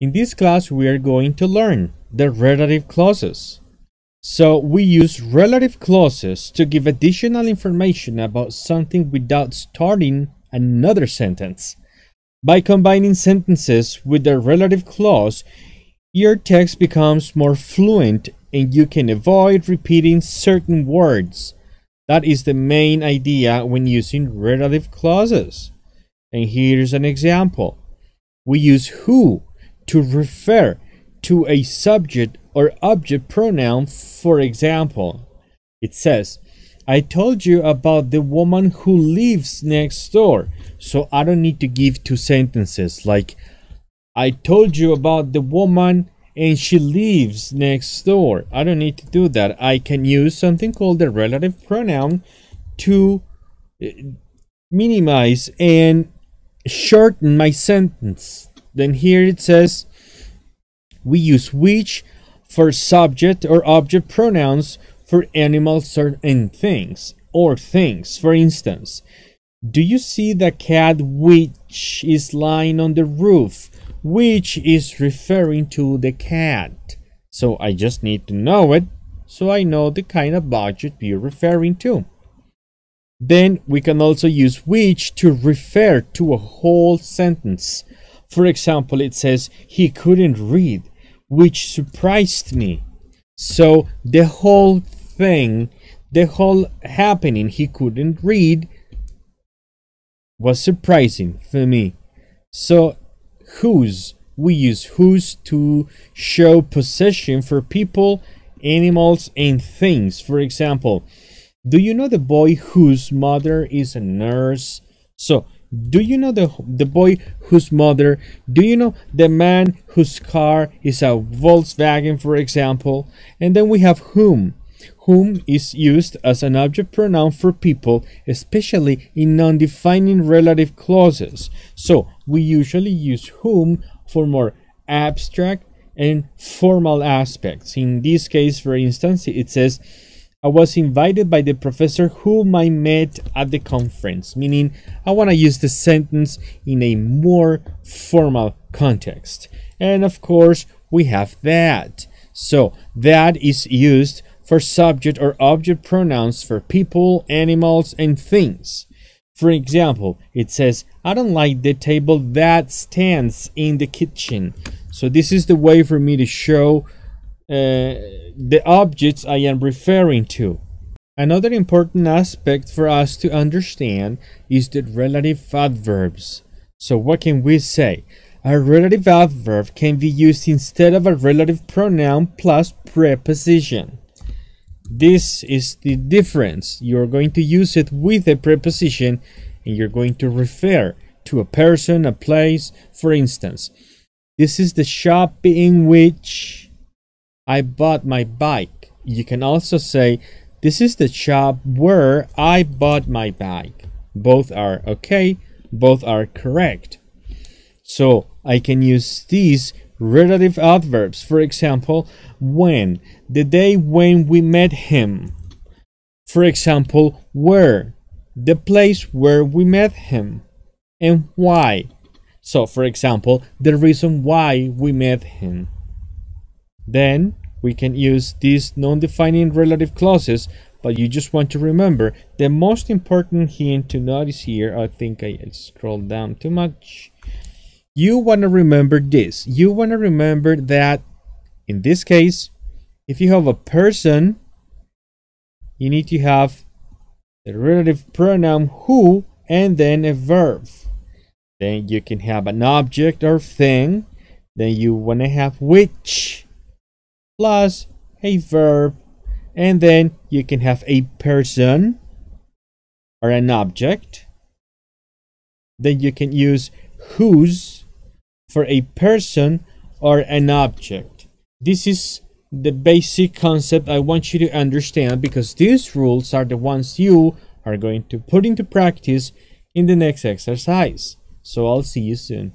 In this class, we are going to learn the relative clauses. So we use relative clauses to give additional information about something without starting another sentence. By combining sentences with the relative clause, your text becomes more fluent and you can avoid repeating certain words. That is the main idea when using relative clauses. And here's an example. We use who to refer to a subject or object pronoun. For example, it says, I told you about the woman who lives next door. So I don't need to give two sentences like, I told you about the woman and she lives next door. I don't need to do that. I can use something called the relative pronoun to minimize and shorten my sentence. Then here it says we use which for subject or object pronouns for animals and things or things. For instance, do you see the cat which is lying on the roof? Which is referring to the cat. So I just need to know it so I know the kind of object you're referring to. Then we can also use which to refer to a whole sentence. For example, it says he couldn't read, which surprised me. So the whole thing, the whole happening, he couldn't read, was surprising for me. So whose, we use whose to show possession for people, animals, and things. For example, do you know the boy whose mother is a nurse? So do you know the boy whose mother? Do you know the man whose car is a Volkswagen, for example? And then we have whom. Whom is used as an object pronoun for people, especially in non-defining relative clauses. So we usually use whom for more abstract and formal aspects. In this case, for instance, it says, I was invited by the professor whom I met at the conference, meaning I want to use the sentence in a more formal context. And of course, we have that. So that is used for subject or object pronouns for people, animals, and things. For example, it says, I don't like the table that stands in the kitchen. So this is the way for me to show the objects I am referring to. Another important aspect for us to understand is the relative adverbs. So what can we say? A relative adverb can be used instead of a relative pronoun plus preposition. This is the difference. You're going to use it with a preposition and you're going to refer to a person, a place. For instance, this is the shop in which I bought my bike. You can also say, this is the shop where I bought my bike. Both are okay, both are correct. So I can use these relative adverbs. For example, when, the day when we met him. For example, where, the place where we met him. And why. So for example, the reason why we met him. Then we can use these non-defining relative clauses, but you just want to remember the most important hint to notice here. I think I scrolled down too much. You want to remember this. You want to remember that in this case, if you have a person, you need to have the relative pronoun who and then a verb. Then you can have an object or thing. Then you want to have which plus a verb, and then you can have a person or an object. Then you can use whose for a person or an object. This is the basic concept I want you to understand, because these rules are the ones you are going to put into practice in the next exercise. So I'll see you soon.